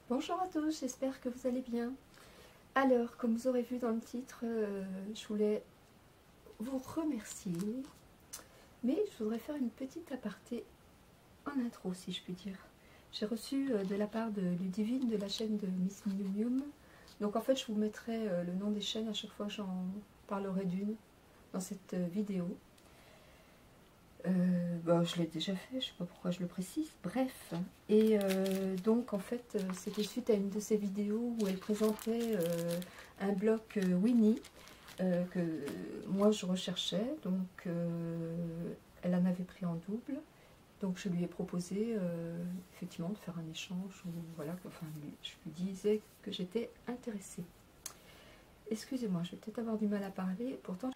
Bonjour à tous, j'espère que vous allez bien. Alors, comme vous aurez vu dans le titre, je voulais vous remercier, mais je voudrais faire une petite aparté en intro, si je puis dire. J'ai reçu de la part de Ludivine de la chaîne de Miss Miu Mium. Donc en fait, je vous mettrai le nom des chaînes à chaque fois que j'en parlerai d'une dans cette vidéo. Je l'ai déjà fait, je ne sais pas pourquoi je le précise, bref. Et donc en fait, c'était suite à une de ces vidéos où elle présentait un bloc Winnie que moi je recherchais. Donc elle en avait pris en double. Donc je lui ai proposé effectivement de faire un échange. Ou, voilà, enfin, je lui disais que j'étais intéressée. Excusez-moi, je vais peut-être avoir du mal à parler, pourtant...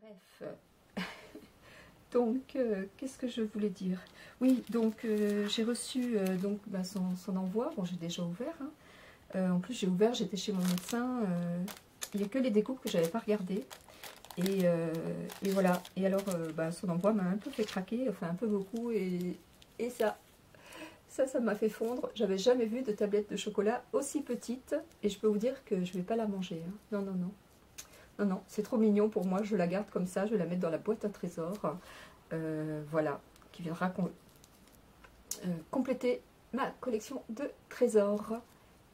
Bref... Donc, qu'est-ce que je voulais dire? Oui, donc j'ai reçu son envoi. Bon, j'ai déjà ouvert. Hein. En plus, j'ai ouvert, j'étais chez mon médecin. Il n'y a que les découpes que je n'avais pas regardées. Et voilà. Et alors, son envoi m'a un peu fait craquer, enfin un peu beaucoup. Et ça m'a fait fondre. J'avais jamais vu de tablette de chocolat aussi petite. Et je peux vous dire que je ne vais pas la manger. Hein. Non, non, non. Non, non, c'est trop mignon pour moi, je la garde comme ça, je vais la mettre dans la boîte à trésors, voilà, qui viendra compléter ma collection de trésors.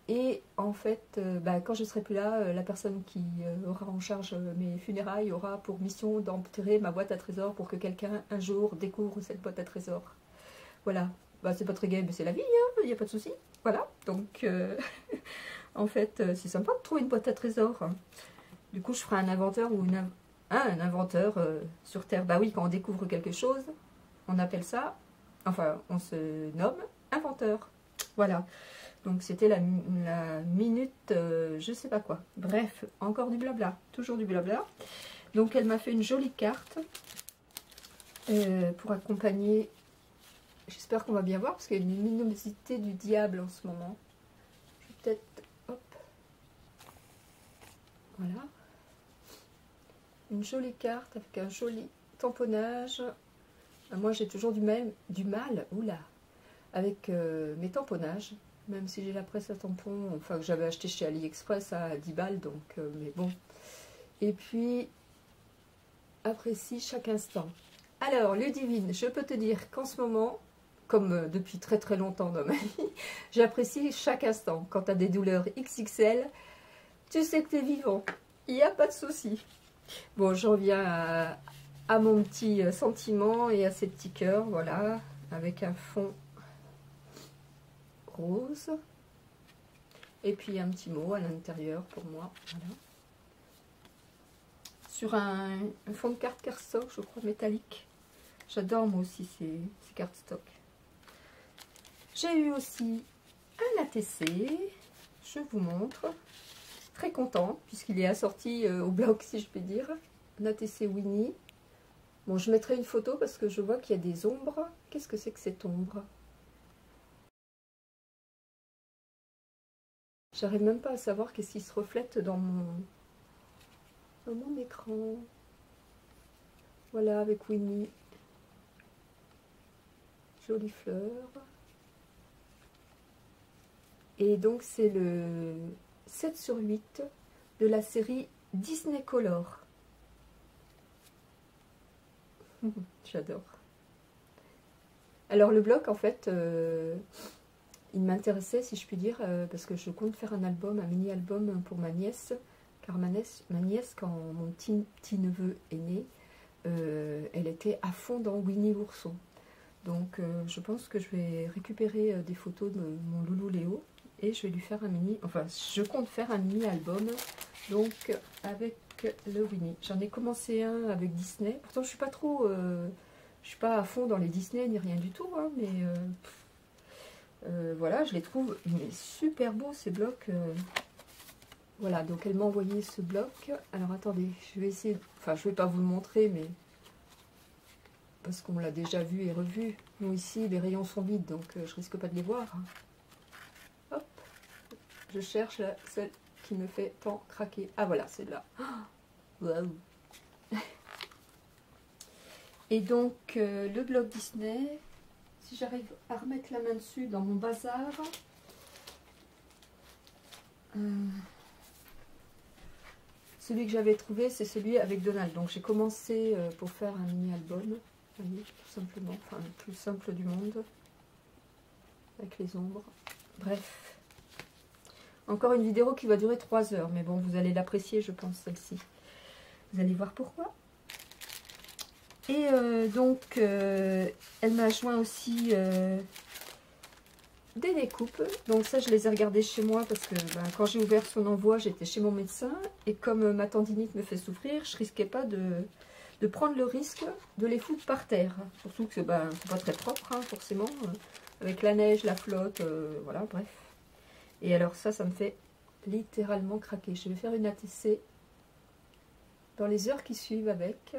Et en fait, quand je ne serai plus là, la personne qui aura en charge mes funérailles aura pour mission d'enterrer ma boîte à trésors pour que quelqu'un, un jour, découvre cette boîte à trésors. Voilà, c'est pas très gai, mais c'est la vie, il n'y a pas de souci. Voilà, donc, en fait, c'est sympa de trouver une boîte à trésors. Du coup, je ferai un inventeur ou un inventeur sur Terre. Bah oui, quand on découvre quelque chose, on appelle ça, enfin, on se nomme inventeur. Voilà. Donc, c'était la minute, je sais pas quoi. Bref, encore du blabla. Toujours du blabla. Donc, elle m'a fait une jolie carte pour accompagner. J'espère qu'on va bien voir parce qu'il y a une luminosité du diable en ce moment. Je vais peut-être... Hop. Voilà. Une jolie carte avec un joli tamponnage. Moi j'ai toujours du mal oula, avec mes tamponnages, même si j'ai la presse à tampon, enfin que j'avais acheté chez AliExpress à 10 balles, donc mais bon. Et puis apprécie chaque instant. Alors Ludivine, je peux te dire qu'en ce moment, comme depuis très très longtemps dans ma vie, j'apprécie chaque instant. Quand tu as des douleurs XXL, tu sais que tu es vivant, il n'y a pas de souci. Bon, j'en viens à mon petit sentiment et à ces petits cœurs, voilà, avec un fond rose. Et puis un petit mot à l'intérieur pour moi, voilà. Sur un fond de carte cardstock, je crois, métallique. J'adore moi aussi ces cartes stock. J'ai eu aussi un ATC, je vous montre. Très content, puisqu'il est assorti au bloc, si je peux dire. Un ATC Winnie. Bon, je mettrai une photo parce que je vois qu'il y a des ombres. Qu'est-ce que c'est que cette ombre? J'arrive même pas à savoir qu'est-ce qui se reflète dans mon écran. Voilà, avec Winnie. Jolie fleur. Et donc, c'est le 7/8 de la série Disney Color. J'adore. Alors le bloc en fait, il m'intéressait si je puis dire, parce que je compte faire un album, un mini-album pour ma nièce, car ma nièce quand mon petit neveu est né, elle était à fond dans Winnie l'ourson. Donc je pense que je vais récupérer des photos de mon loulou Léo, et je vais lui faire un je compte faire un mini-album, donc avec le Winnie. J'en ai commencé un avec Disney, pourtant je suis pas trop... je suis pas à fond dans les Disney ni rien du tout, hein, mais voilà, je les trouve super beaux ces blocs. Voilà, donc elle m'a envoyé ce bloc. Alors attendez, je vais essayer, enfin je vais pas vous le montrer, mais parce qu'on l'a déjà vu et revu. Nous ici, les rayons sont vides, donc je risque pas de les voir. Hop, je cherche celle qui me fait tant craquer. Ah voilà, celle-là. Waouh. Et donc, le bloc Disney, si j'arrive à remettre la main dessus dans mon bazar, Celui que j'avais trouvé, c'est celui avec Donald. Donc j'ai commencé pour faire un mini-album, tout simplement, enfin le plus simple du monde, avec les ombres. Bref. Encore une vidéo qui va durer 3 heures, mais bon, vous allez l'apprécier, je pense, celle-ci. Vous allez voir pourquoi. Et donc, elle m'a joint aussi des découpes. Donc ça, je les ai regardées chez moi parce que quand j'ai ouvert son envoi, j'étais chez mon médecin. Et comme ma tendinite me fait souffrir, je risquais pas de prendre le risque de les foutre par terre. Surtout que c'est pas très propre, hein, forcément. Avec la neige, la flotte, voilà, bref. Et alors ça me fait littéralement craquer. Je vais faire une ATC dans les heures qui suivent avec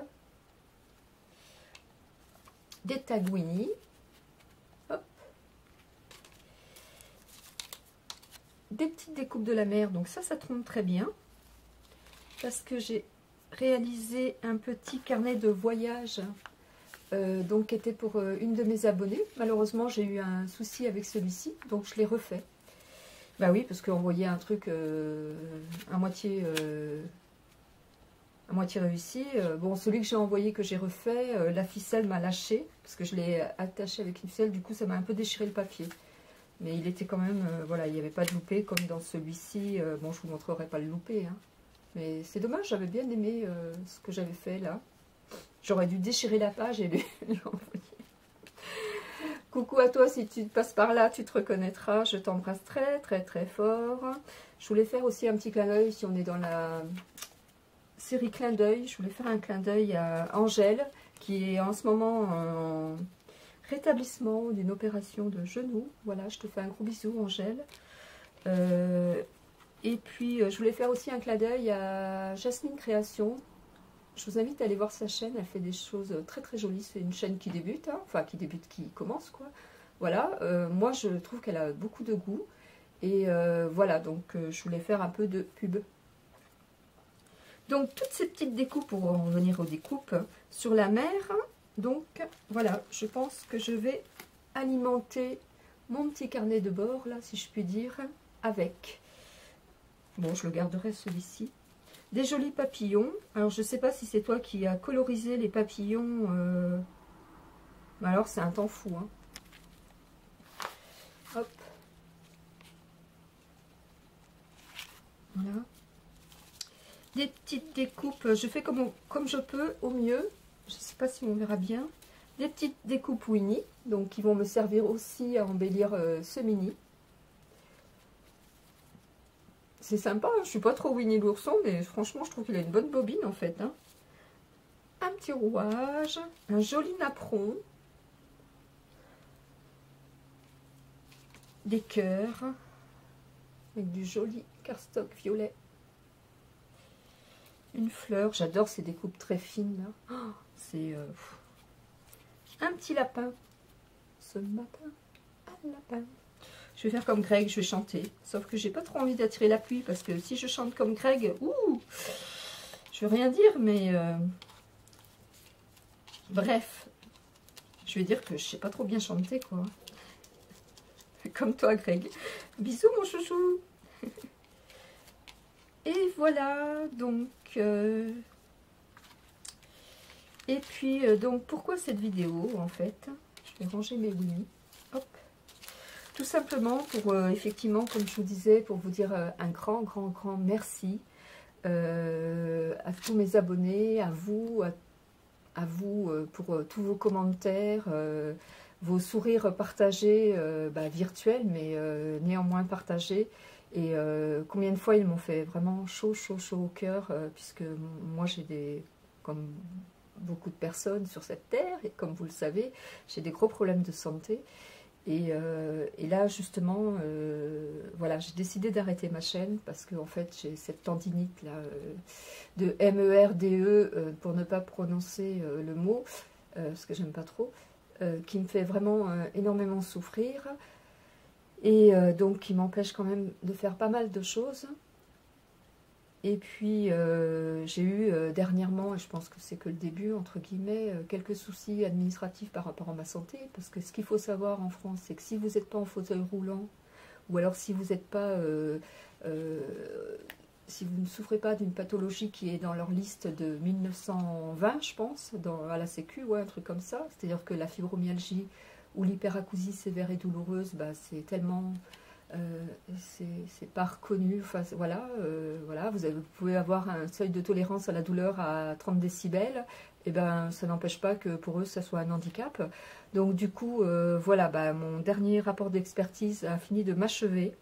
des Taguini. Hop. Des petites découpes de la mer. Donc ça tombe très bien. Parce que j'ai réalisé un petit carnet de voyage. Donc qui était pour une de mes abonnées. Malheureusement, j'ai eu un souci avec celui-ci. Donc je l'ai refait. Bah oui, parce qu'on voyait un truc à moitié réussi. Bon, celui que j'ai envoyé, que j'ai refait, la ficelle m'a lâché, parce que je l'ai attaché avec une ficelle, du coup ça m'a un peu déchiré le papier. Mais il était quand même, voilà, il n'y avait pas de loupé comme dans celui-ci. Bon, je vous montrerai pas le loupé, hein. Mais c'est dommage, j'avais bien aimé ce que j'avais fait là. J'aurais dû déchirer la page et lui envoyer. Coucou à toi, si tu passes par là, tu te reconnaîtras. Je t'embrasse très très très fort. Je voulais faire aussi un petit clin d'œil, si on est dans la série clin d'œil. Je voulais faire un clin d'œil à Angèle, qui est en ce moment en rétablissement d'une opération de genou. Voilà, je te fais un gros bisou, Angèle. Et puis, je voulais faire aussi un clin d'œil à Jasmine Création. Je vous invite à aller voir sa chaîne, elle fait des choses très très jolies. C'est une chaîne qui débute, hein. Enfin qui commence quoi. Voilà, moi je trouve qu'elle a beaucoup de goût. Et voilà, donc je voulais faire un peu de pub. Donc toutes ces petites découpes, pour en revenir aux découpes, sur la mer. Donc voilà, je pense que je vais alimenter mon petit carnet de bord, là si je puis dire, avec. Bon, je le garderai celui-ci. Des jolis papillons. Alors, je ne sais pas si c'est toi qui as colorisé les papillons. Alors, c'est un temps fou. Hein. Hop. Voilà. Des petites découpes. Je fais comme je peux, au mieux. Je ne sais pas si on verra bien. Des petites découpes Winnie. Donc, qui vont me servir aussi à embellir ce mini. C'est sympa, hein. Je suis pas trop Winnie l'ourson, mais franchement, je trouve qu'il a une bonne bobine, en fait. Hein. Un petit rouage, un joli napperon, des cœurs, avec du joli cardstock violet, une fleur. J'adore ces découpes très fines. Oh, c'est un petit lapin. Ce matin, un lapin. Je vais faire comme Greg, je vais chanter. Sauf que j'ai pas trop envie d'attirer la pluie, parce que si je chante comme Greg, je veux rien dire, mais bref, je vais dire que je sais pas trop bien chanter, quoi. Comme toi, Greg. Bisous, mon chouchou. Et voilà, donc... Et puis, donc, pourquoi cette vidéo, en fait? Je vais ranger mes Winnie. Hop. Tout simplement pour, effectivement, comme je vous disais, pour vous dire un grand, grand, grand merci à tous mes abonnés, à vous pour tous vos commentaires, vos sourires partagés, virtuels, mais néanmoins partagés. Et combien de fois ils m'ont fait vraiment chaud, chaud, chaud au cœur, puisque moi j'ai comme beaucoup de personnes sur cette terre, et comme vous le savez, j'ai des gros problèmes de santé. Et là, justement, voilà, j'ai décidé d'arrêter ma chaîne parce que en fait, j'ai cette tendinite là de MERDE, pour ne pas prononcer le mot, parce que j'aime pas trop, qui me fait vraiment énormément souffrir et donc qui m'empêche quand même de faire pas mal de choses. Et puis, j'ai eu dernièrement, et je pense que c'est que le début, entre guillemets, quelques soucis administratifs par rapport à ma santé. Parce que ce qu'il faut savoir en France, c'est que si vous n'êtes pas en fauteuil roulant, ou alors si vous n'êtes pas... si vous ne souffrez pas d'une pathologie qui est dans leur liste de 1920, je pense, à la Sécu, ouais, un truc comme ça, c'est-à-dire que la fibromyalgie ou l'hyperacousie sévère et douloureuse, bah, c'est tellement... c'est pas reconnu, enfin, voilà, voilà vous pouvez avoir un seuil de tolérance à la douleur à 30 décibels, et ben ça n'empêche pas que pour eux ça soit un handicap. Donc du coup, voilà, bah, mon dernier rapport d'expertise a fini de m'achever,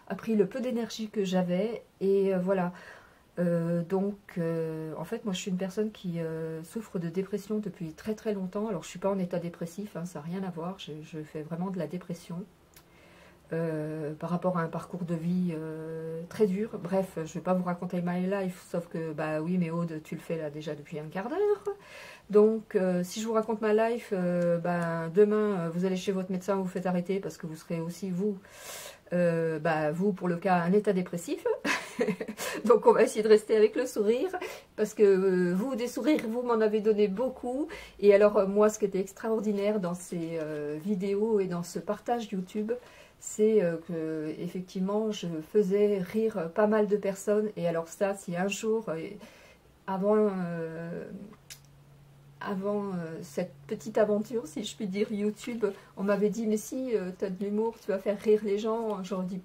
a pris le peu d'énergie que j'avais, et voilà. En fait, moi je suis une personne qui souffre de dépression depuis très très longtemps. Alors je suis pas en état dépressif, hein, ça n'a rien à voir, je fais vraiment de la dépression. Par rapport à un parcours de vie très dur. Bref, je ne vais pas vous raconter my life, sauf que, bah oui, mais Aude, tu le fais là déjà depuis un quart d'heure. Donc, si je vous raconte ma life, bah, demain, vous allez chez votre médecin, vous faites arrêter parce que vous serez aussi, vous, vous, pour le cas, un état dépressif. Donc, on va essayer de rester avec le sourire, parce que vous, des sourires, vous m'en avez donné beaucoup. Et alors, moi, ce qui était extraordinaire dans ces vidéos et dans ce partage YouTube, c'est que effectivement je faisais rire pas mal de personnes. Et alors ça, si un jour, avant cette petite aventure, si je puis dire, YouTube, on m'avait dit, mais si tu as de l'humour, tu vas faire rire les gens, j'aurais dit,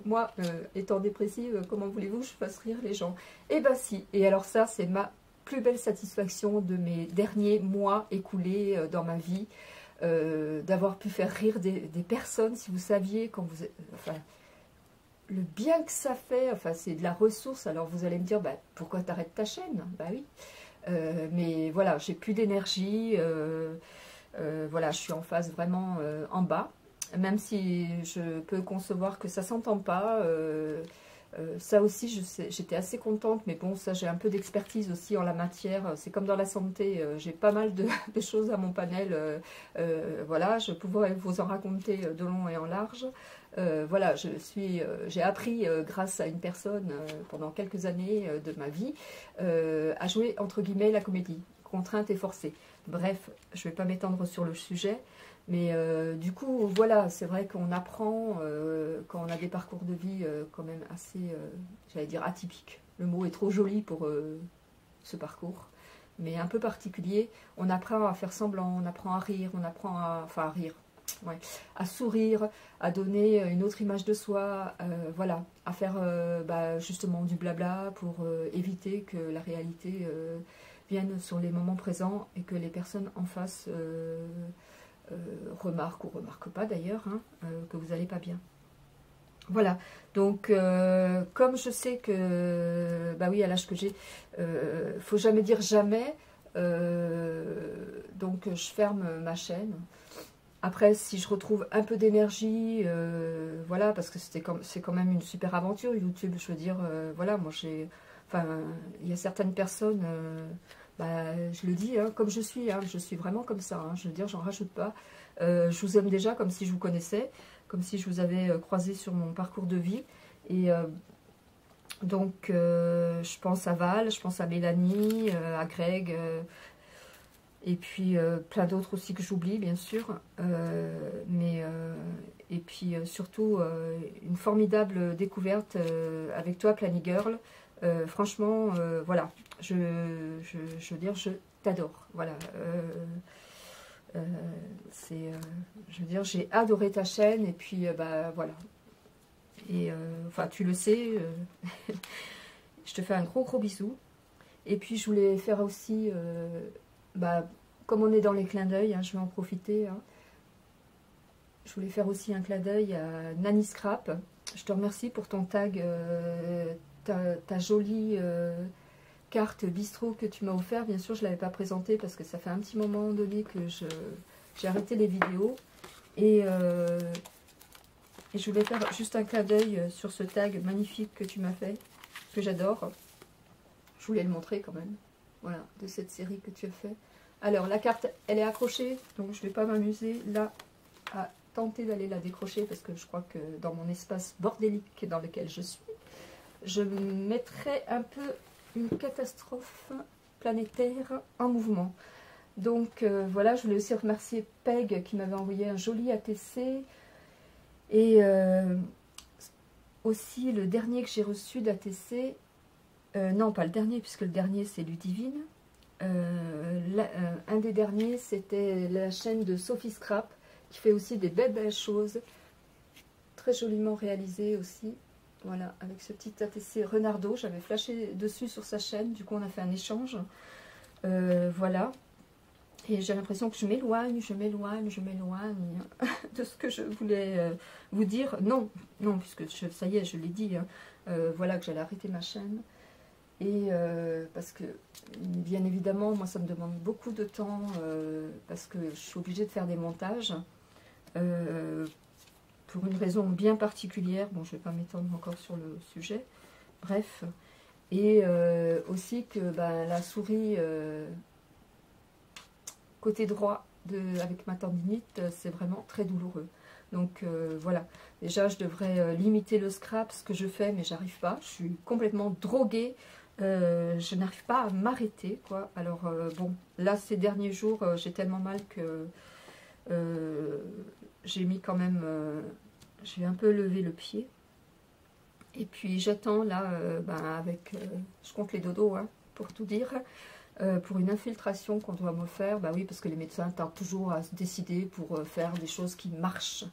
moi, étant dépressive, comment voulez-vous que je fasse rire les gens? Eh ben si, et alors ça, c'est ma plus belle satisfaction de mes derniers mois écoulés dans ma vie, d'avoir pu faire rire des personnes. Si vous saviez, quand vous, enfin, le bien que ça fait, enfin, c'est de la ressource. Alors vous allez me dire, bah, pourquoi t'arrêtes ta chaîne? Bah oui, mais voilà, j'ai plus d'énergie, voilà, je suis en phase vraiment en bas, même si je peux concevoir que ça s'entend pas. Ça aussi, j'étais assez contente, mais bon, ça j'ai un peu d'expertise aussi en la matière. C'est comme dans la santé, j'ai pas mal de choses à mon panel. Voilà, je pourrais vous en raconter de long et en large. Voilà, j'ai appris grâce à une personne pendant quelques années de ma vie à jouer entre guillemets la comédie, contrainte et forcée. Bref, je ne vais pas m'étendre sur le sujet. Mais du coup, voilà, c'est vrai qu'on apprend quand on a des parcours de vie quand même assez, j'allais dire atypiques. Le mot est trop joli pour ce parcours, mais un peu particulier. On apprend à faire semblant, on apprend à rire, on apprend enfin à rire, ouais, à sourire, à donner une autre image de soi, voilà, à faire justement du blabla pour éviter que la réalité vienne sur les moments présents et que les personnes en face... remarque ou remarque pas d'ailleurs, hein, que vous n'allez pas bien. Voilà, donc comme je sais que, bah oui, à l'âge que j'ai, faut jamais dire jamais, donc je ferme ma chaîne. Après, si je retrouve un peu d'énergie, voilà, parce que c'est quand même une super aventure YouTube, je veux dire, voilà, moi j'ai, enfin, il y a certaines personnes... je le dis, hein, comme je suis vraiment comme ça, hein, je veux dire, j'en rajoute pas. Je vous aime déjà comme si je vous connaissais, comme si je vous avais croisé sur mon parcours de vie. Et je pense à Val, je pense à Mélanie, à Greg, et puis plein d'autres aussi que j'oublie, bien sûr. Et puis surtout, une formidable découverte avec toi, Planny Girl. Franchement, voilà, je veux dire, je t'adore, voilà, je veux dire, j'ai adoré ta chaîne, et puis, voilà, et, enfin, tu le sais, je te fais un gros bisou, et puis, je voulais faire aussi, comme on est dans les clins d'œil, hein, je vais en profiter, hein, je voulais faire aussi un clin d'œil à Nanny Scrap. Je te remercie pour ton tag, ta jolie carte bistrot que tu m'as offert. Bien sûr, je ne l'avais pas présentée parce que ça fait un petit moment donné que j'ai arrêté les vidéos. Et je voulais faire juste un clin d'œil sur ce tag magnifique que tu m'as fait, que j'adore. Je voulais le montrer quand même. Voilà, de cette série que tu as fait. Alors, la carte, elle est accrochée, donc je ne vais pas m'amuser là à tenter d'aller la décrocher parce que je crois que dans mon espace bordélique dans lequel je suis, je mettrai un peu une catastrophe planétaire en mouvement. Donc voilà, je voulais aussi remercier Peg qui m'avait envoyé un joli ATC. Et aussi le dernier que j'ai reçu d'ATC, non pas le dernier, puisque le dernier c'est Ludivine. Un des derniers c'était la chaîne de Sophie Scrap, qui fait aussi des belles choses, très joliment réalisées aussi. Voilà, avec ce petit ATC Renardo, j'avais flashé dessus sur sa chaîne, du coup on a fait un échange. Voilà. Et j'ai l'impression que je m'éloigne de ce que je voulais vous dire. Non, puisque ça y est, je l'ai dit, hein, voilà que j'allais arrêter ma chaîne. Et parce que, bien évidemment, moi ça me demande beaucoup de temps, parce que je suis obligée de faire des montages, pour une raison bien particulière. Bon, je ne vais pas m'étendre encore sur le sujet. Bref. Et aussi que la souris... côté droit avec ma tendinite, c'est vraiment très douloureux. Donc voilà, déjà je devrais limiter le scrap, ce que je fais, mais j'arrive pas. Je suis complètement droguée, je n'arrive pas à m'arrêter, quoi. Alors bon, là ces derniers jours, j'ai tellement mal que j'ai mis quand même, j'ai un peu levé le pied. Et puis j'attends là, je compte les dodos, hein, pour tout dire. Pour une infiltration qu'on doit me faire, bah oui, parce que les médecins tardent toujours à se décider pour faire des choses qui marchent.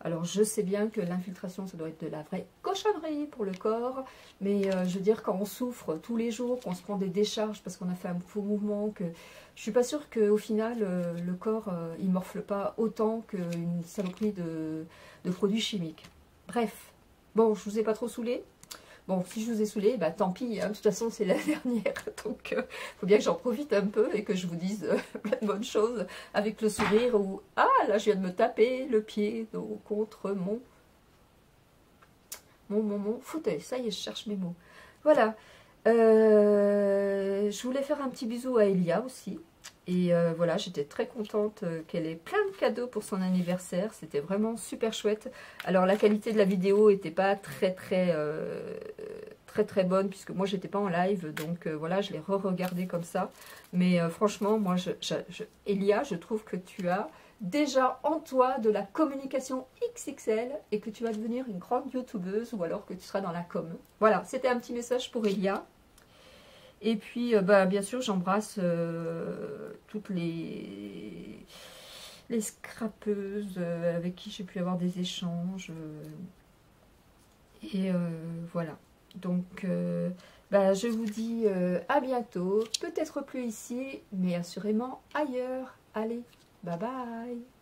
Alors je sais bien que l'infiltration, ça doit être de la vraie cochonnerie pour le corps, mais je veux dire, quand on souffre tous les jours, qu'on se prend des décharges parce qu'on a fait un faux mouvement, que je suis pas sûre qu'au final, le corps, il morfle pas autant qu'une saloperie de produits chimiques. Bref, bon, je vous ai pas trop saoulé. Bon, si je vous ai saoulé, bah tant pis, hein, de toute façon c'est la dernière, donc il faut bien que j'en profite un peu et que je vous dise plein de bonnes choses avec le sourire ou « Ah, là je viens de me taper le pied contre mon fauteuil », ça y est, je cherche mes mots. Voilà, je voulais faire un petit bisou à Elia aussi. Et voilà, j'étais très contente qu'elle ait plein de cadeaux pour son anniversaire. C'était vraiment super chouette. Alors la qualité de la vidéo n'était pas très bonne, puisque moi j'étais pas en live. Donc voilà, je l'ai re-regardé comme ça. Mais franchement, moi, Elia, je trouve que tu as déjà en toi de la communication XXL et que tu vas devenir une grande youtubeuse ou alors que tu seras dans la com. Voilà, c'était un petit message pour Elia. Et puis, bien sûr, j'embrasse toutes les scrapeuses avec qui j'ai pu avoir des échanges. Et voilà. Donc, je vous dis à bientôt. Peut-être plus ici, mais assurément ailleurs. Allez, bye bye.